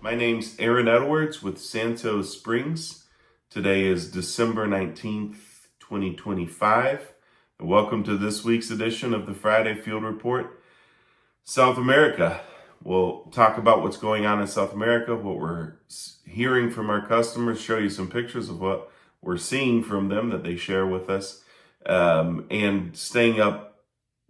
My name's Aaron Edwards with Santos Springs. Today is December 19th, 2025. And welcome to this week's edition of the Friday Field Report, South America. We'll talk about what's going on in South America, what we're hearing from our customers, show you some pictures of what we're seeing from them that they share with us, and staying up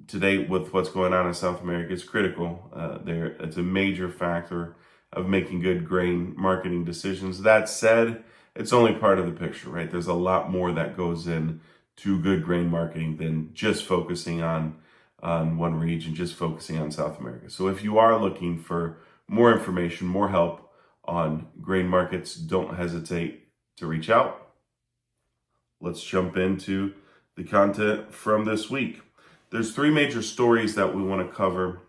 to date with what's going on in South America is critical. It's a major factor of making good grain marketing decisions. That said, it's only part of the picture, right? There's a lot more that goes in to good grain marketing than just focusing on one region, just focusing on South America. So if you are looking for more information, more help on grain markets, don't hesitate to reach out. Let's jump into the content from this week. There's three major stories that we want to cover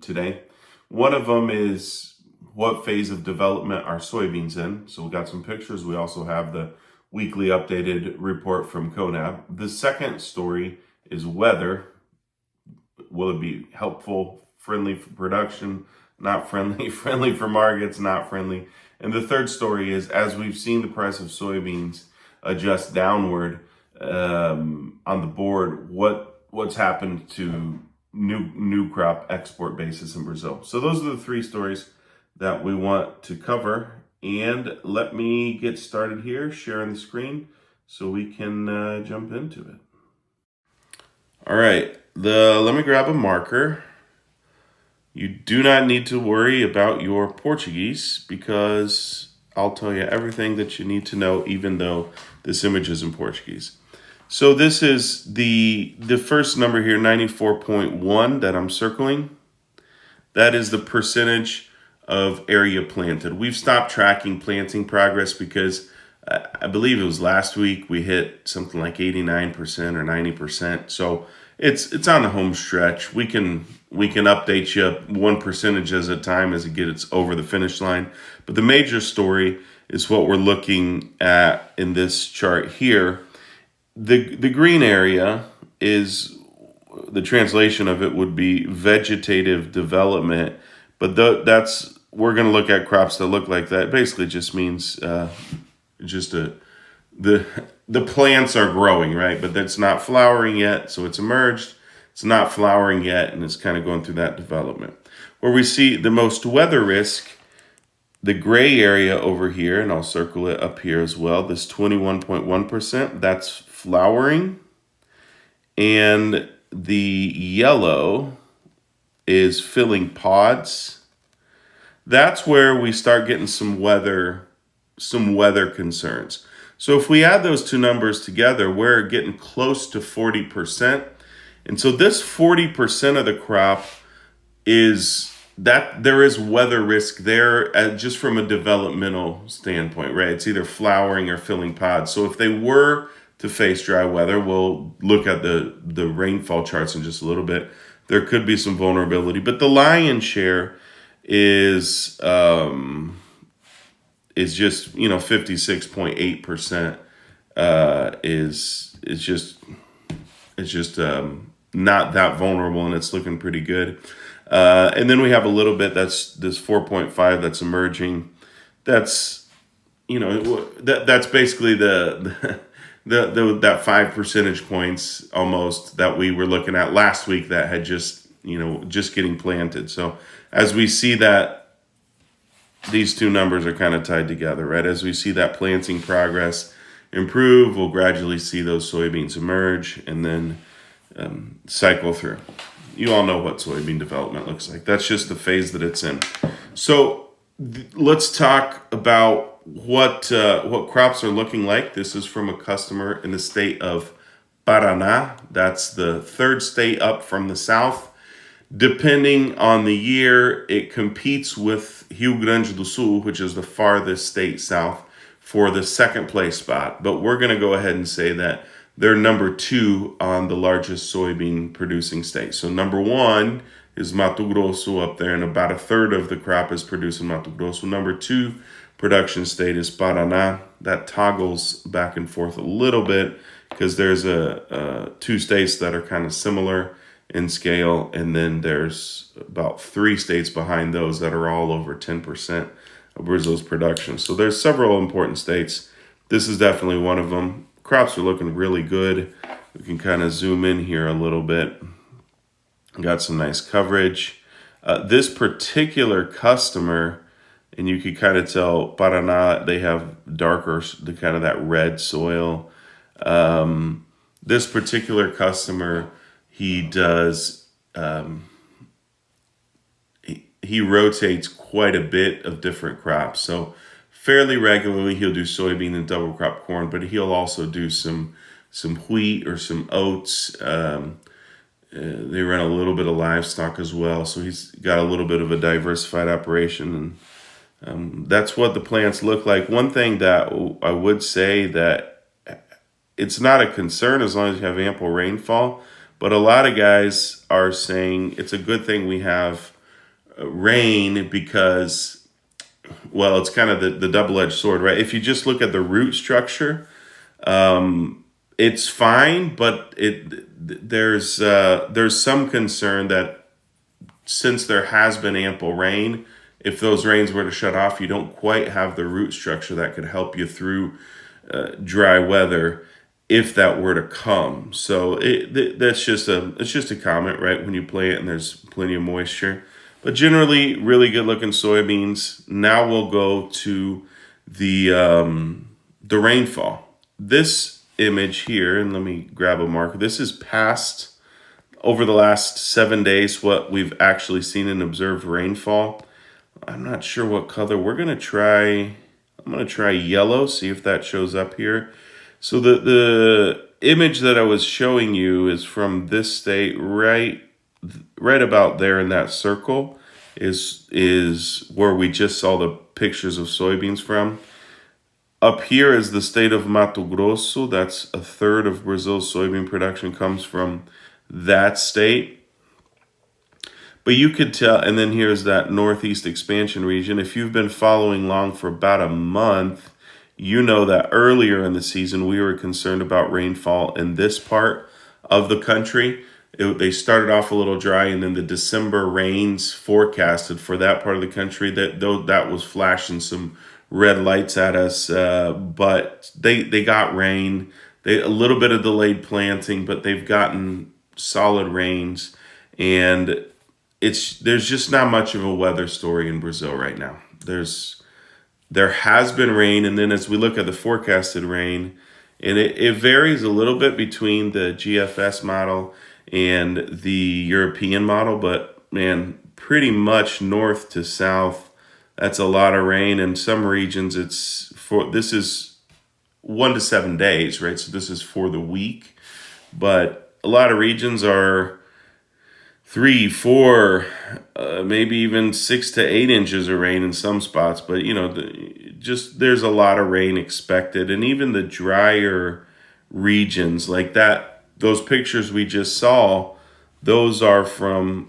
today. One of them is what phase of development are soybeans in. So we got some pictures. We also have the weekly updated report from CONAB. The second story is weather. Will it be helpful, friendly for production, not friendly, friendly for markets, not friendly? And the third story is, as we've seen the price of soybeans adjust downward on the board, what's happened to new crop export basis in Brazil. So those are the three stories that we want to cover. And let me get started here, sharing the screen so we can jump into it. All right, let me grab a marker. You do not need to worry about your Portuguese because I'll tell you everything that you need to know, even though this image is in Portuguese. So this is the first number here, 94.1, that I'm circling. That is the percentage of area planted. We've stopped tracking planting progress because I believe it was last week we hit something like 89% or 90%. So it's on the home stretch. We can update you one percentage at a time as it gets over the finish line. But the major story is what we're looking at in this chart here. The green area is, the translation of it would be vegetative development, but we're going to look at crops that look like that. It basically just means the plants are growing, right? But that's not flowering yet, so it's emerged. It's not flowering yet, and it's kind of going through that development. Where we see the most weather risk, the gray area over here, and I'll circle it up here as well, this 21.1%, that's flowering. And the yellow is filling pods. That's where we start getting some weather concerns. So if we add those two numbers together, we're getting close to 40%. And so this 40% of the crop is that there is weather risk there just from a developmental standpoint, right? It's either flowering or filling pods. So if they were to face dry weather, we'll look at the rainfall charts in just a little bit. There could be some vulnerability, but the lion's share is just 56.8% is just not that vulnerable, and it's looking pretty good. And then we have a little bit that's this 4.5 that's emerging. That's that's basically that 5 percentage points almost that we were looking at last week that had just getting planted. So as we see that, these two numbers are kind of tied together, right? As we see that planting progress improve, we'll gradually see those soybeans emerge and then cycle through. You all know what soybean development looks like. That's just the phase that it's in. So let's talk about what crops are looking like. This is from a customer in the state of Paraná. That's the third state up from the south. Depending on the year, it competes with Rio Grande do Sul, which is the farthest state south, for the second place spot. But we're going to go ahead and say that they're number 2 on the largest soybean producing state. So number 1 is Mato Grosso up there, and about a third of the crop is produced in Mato Grosso. Number 2 production state is Paraná. That toggles back and forth a little bit because there's two states that are kind of similar in scale, and then there's about 3 states behind those that are all over 10% of Brazil's production. So there's several important states. This is definitely one of them. Crops are looking really good. We can kind of zoom in here a little bit. Got some nice coverage. This particular customer, and you could kind of tell Paraná, they have darker, the kind of that red soil. This particular customer, he does, he rotates quite a bit of different crops. So fairly regularly, he'll do soybean and double crop corn, but he'll also do some wheat or some oats. They run a little bit of livestock as well. So he's got a little bit of a diversified operation, and that's what the plants look like. One thing that I would say that it's not a concern as long as you have ample rainfall, but a lot of guys are saying it's a good thing we have rain because, well, it's kind of the double-edged sword, right? If you just look at the root structure, it's fine, but there's some concern that since there has been ample rain, if those rains were to shut off, you don't quite have the root structure that could help you through dry weather if that were to come. So it's just a comment, right? When you plant and there's plenty of moisture. But generally, really good looking soybeans. Now we'll go to the rainfall. This image here, and let me grab a marker. This is past, over the last 7 days, what we've actually seen in observed rainfall. I'm not sure what color. I'm gonna try yellow, see if that shows up here. So the image that I was showing you is from this state, right about there in that circle is where we just saw the pictures of soybeans from. Up here is the state of Mato Grosso. That's a third of Brazil's soybean production comes from that state. But you could tell, and then here's that northeast expansion region. If you've been following along for about a month, you know that earlier in the season, we were concerned about rainfall in this part of the country. They started off a little dry, and then the December rains forecasted for that part of the country, that was flashing some red lights at us, but they got rain. A little bit of delayed planting, but they've gotten solid rains, and there's just not much of a weather story in Brazil right now. There has been rain, and then as we look at the forecasted rain, and it varies a little bit between the GFS model and the European model, but man, pretty much north to south, that's a lot of rain. In some regions, this is 1 to 7 days, right? So this is for the week, but a lot of regions are 3, 4, maybe even 6 to 8 inches of rain in some spots. But there's a lot of rain expected, and even the drier regions like that, those pictures we just saw, those are from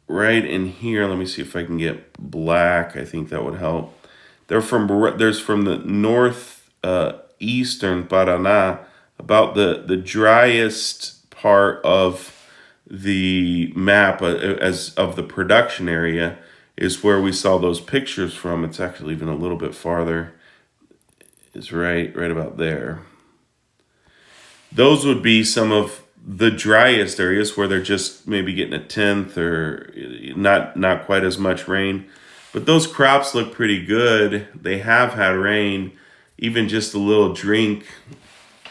right in here. Let me see if I can get black. I think that would help. There's from the north eastern Paraná, about the driest part of the map as of the production area is where we saw those pictures from. It's actually even a little bit farther. It's right about there. Those would be some of the driest areas where they're just maybe getting a tenth or not quite as much rain. But those crops look pretty good. They have had rain, even just a little drink.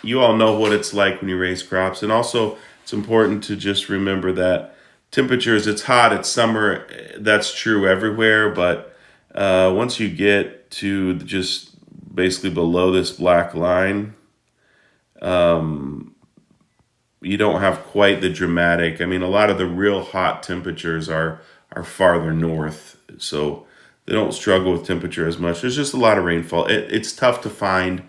You all know what it's like when you raise crops. And also, it's important to just remember that temperatures, it's hot, it's summer, that's true everywhere. But once you get to just basically below this black line, you don't have quite the dramatic. I mean, a lot of the real hot temperatures are farther north, so they don't struggle with temperature as much. There's just a lot of rainfall. It's tough to find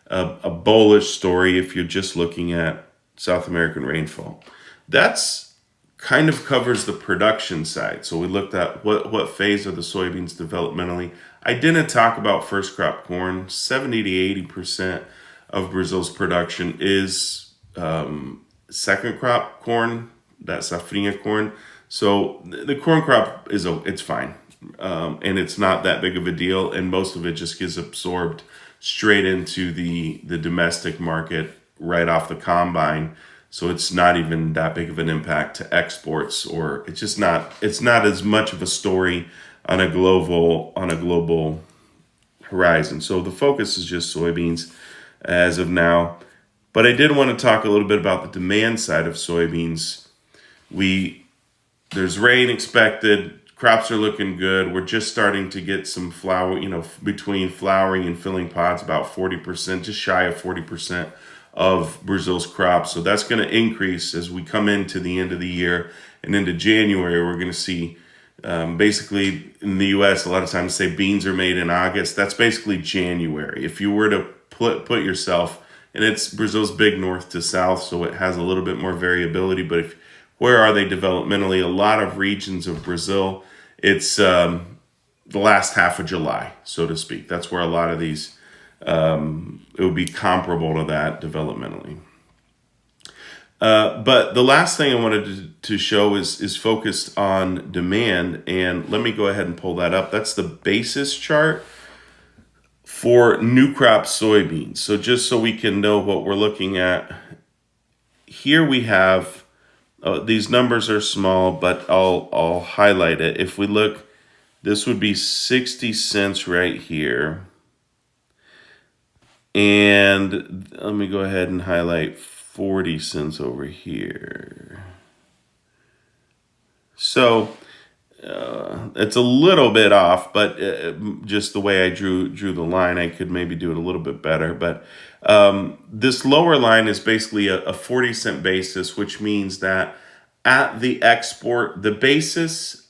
a bullish story if you're just looking at South American rainfall. That's kind of covers the production side. So we looked at what phase are the soybeans developmentally. I didn't talk about first crop corn. 70 to 80% of Brazil's production is second crop corn, that safrinha corn. So the corn crop it's fine, and it's not that big of a deal, and most of it just gets absorbed straight into the domestic market right off the combine. So it's not even that big of an impact to exports, or it's not as much of a story on a global horizon. So the focus is just soybeans as of now. But I did want to talk a little bit about the demand side of soybeans. There's rain expected. Crops are looking good. We're just starting to get some flower, between flowering and filling pods, about 40%, just shy of 40% of Brazil's crops. So that's going to increase as we come into the end of the year and into January. We're going to see basically in the U.S. a lot of times say beans are made in August. That's basically January. If you were to put yourself, and it's Brazil's big north to south, so it has a little bit more variability. But where are they developmentally? A lot of regions of Brazil, it's the last half of July, so to speak. That's where a lot of these, it would be comparable to that developmentally. But the last thing I wanted to show is focused on demand. And let me go ahead and pull that up. That's the basis chart for new crop soybeans. So just so we can know what we're looking at, here we have, these numbers are small, but I'll highlight it. If we look, this would be 60 cents right here. And let me go ahead and highlight 40 cents over here. So it's a little bit off, but just the way I drew the line, I could maybe do it a little bit better. But this lower line is basically a 40-cent basis, which means that at the basis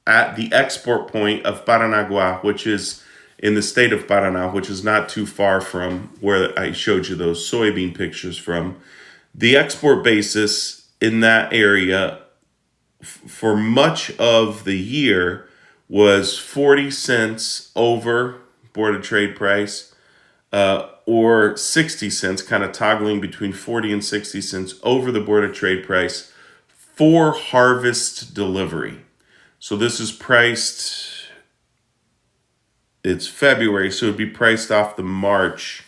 at the export point of Paranaguá, which is in the state of Paraná, which is not too far from where I showed you those soybean pictures from, the export basis in that area for much of the year was 40 cents over Board of Trade price, or 60 cents, kind of toggling between 40 and 60 cents over the Board of Trade price for harvest delivery. So this is priced, it's February, so it'd be priced off the March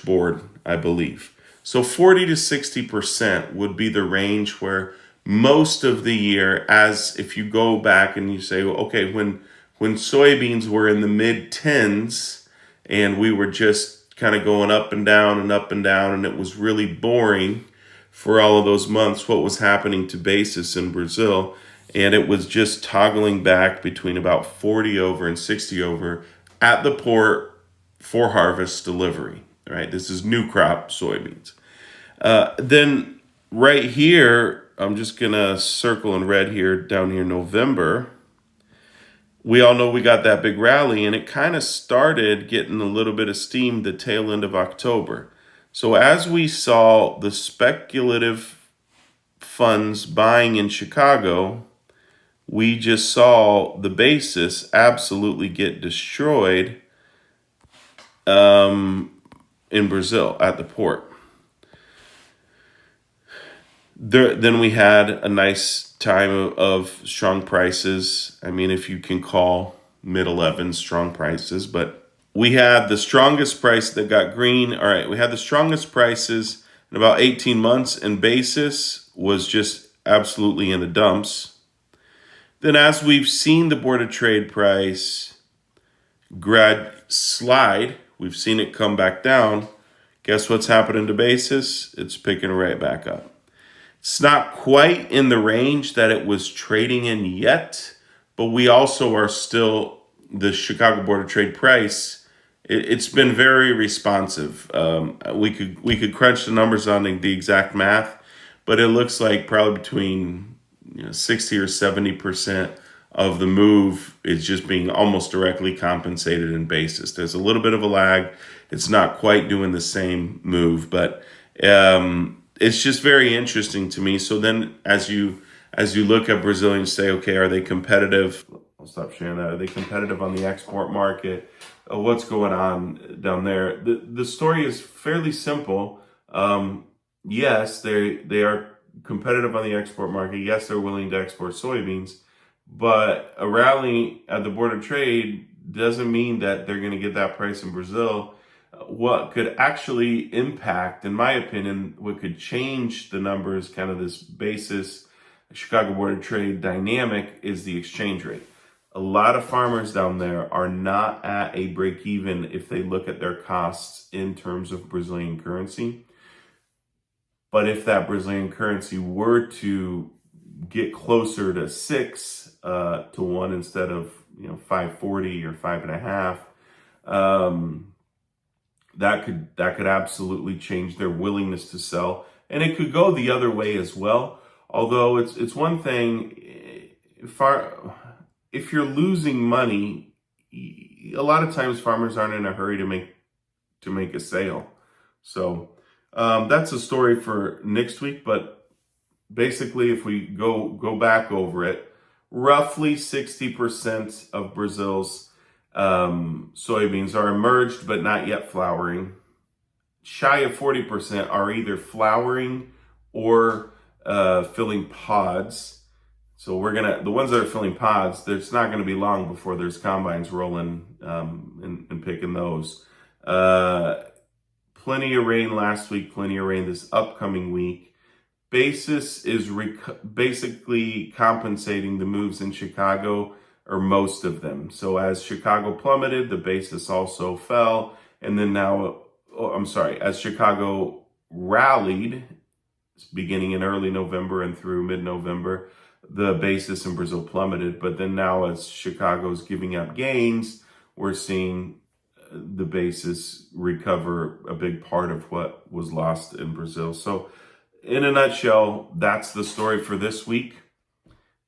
board, I believe. So 40 to 60% would be the range where most of the year, as if you go back and you say, well, okay, when soybeans were in the mid tens and we were just kind of going up and down and up and down, and it was really boring for all of those months, what was happening to basis in Brazil, and it was just toggling back between about 40 over and 60 over at the port for harvest delivery, right? This is new crop soybeans. Then right here, I'm just going to circle in red here, down here, November. We all know we got that big rally, and it kind of started getting a little bit of steam the tail end of October. So as we saw the speculative funds buying in Chicago, we just saw the basis absolutely get destroyed in Brazil at the port. Then we had a nice time of strong prices. I mean, if you can call mid-11s strong prices, but we had the strongest price that got green. All right, we had the strongest prices in about 18 months, and basis was just absolutely in the dumps. Then as we've seen the Board of Trade price slide, we've seen it come back down. Guess what's happening to basis? It's picking right back up. It's not quite in the range that it was trading in yet, but we also are still, the Chicago Board of Trade price, it's been very responsive. We could crunch the numbers on the exact math, but it looks like probably between 60 or 70% of the move is just being almost directly compensated in basis. There's a little bit of a lag. It's not quite doing the same move, but it's just very interesting to me. So then as you look at Brazil and say, okay, are they competitive? I'll stop sharing that. Are they competitive on the export market? What's going on down there? The story is fairly simple. Yes, they are competitive on the export market. Yes, they're willing to export soybeans, but a rally at the Board of Trade doesn't mean that they're going to get that price in Brazil. What could actually impact, in my opinion, what could change the numbers, kind of this basis, Chicago Board of Trade dynamic, is the exchange rate. A lot of farmers down there are not at a break even if they look at their costs in terms of Brazilian currency. But if that Brazilian currency were to get closer to 6 to 1 instead of 5.40 or 5.5, that could absolutely change their willingness to sell, and it could go the other way as well. Although it's one thing if you're losing money, a lot of times farmers aren't in a hurry to make a sale. So that's a story for next week. But basically, if we go back over it, roughly 60% of Brazil's soybeans are emerged but not yet flowering. Shy of 40% are either flowering or filling pods. So the ones that are filling pods, it's not going to be long before there's combines rolling and picking those. Plenty of rain last week, plenty of rain this upcoming week. Basis is basically compensating the moves in Chicago, or most of them. So as Chicago plummeted, the basis also fell. And then as Chicago rallied, beginning in early November and through mid-November, the basis in Brazil plummeted. But then now as Chicago's giving up gains, we're seeing the basis recover a big part of what was lost in Brazil. So in a nutshell, that's the story for this week.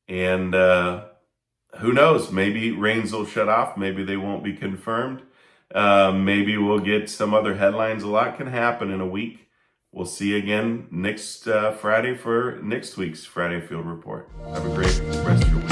And who knows? Maybe rains will shut off. Maybe they won't be confirmed. Maybe we'll get some other headlines. A lot can happen in a week. We'll see you again next Friday for next week's Friday Field Report. Have a great rest of your week.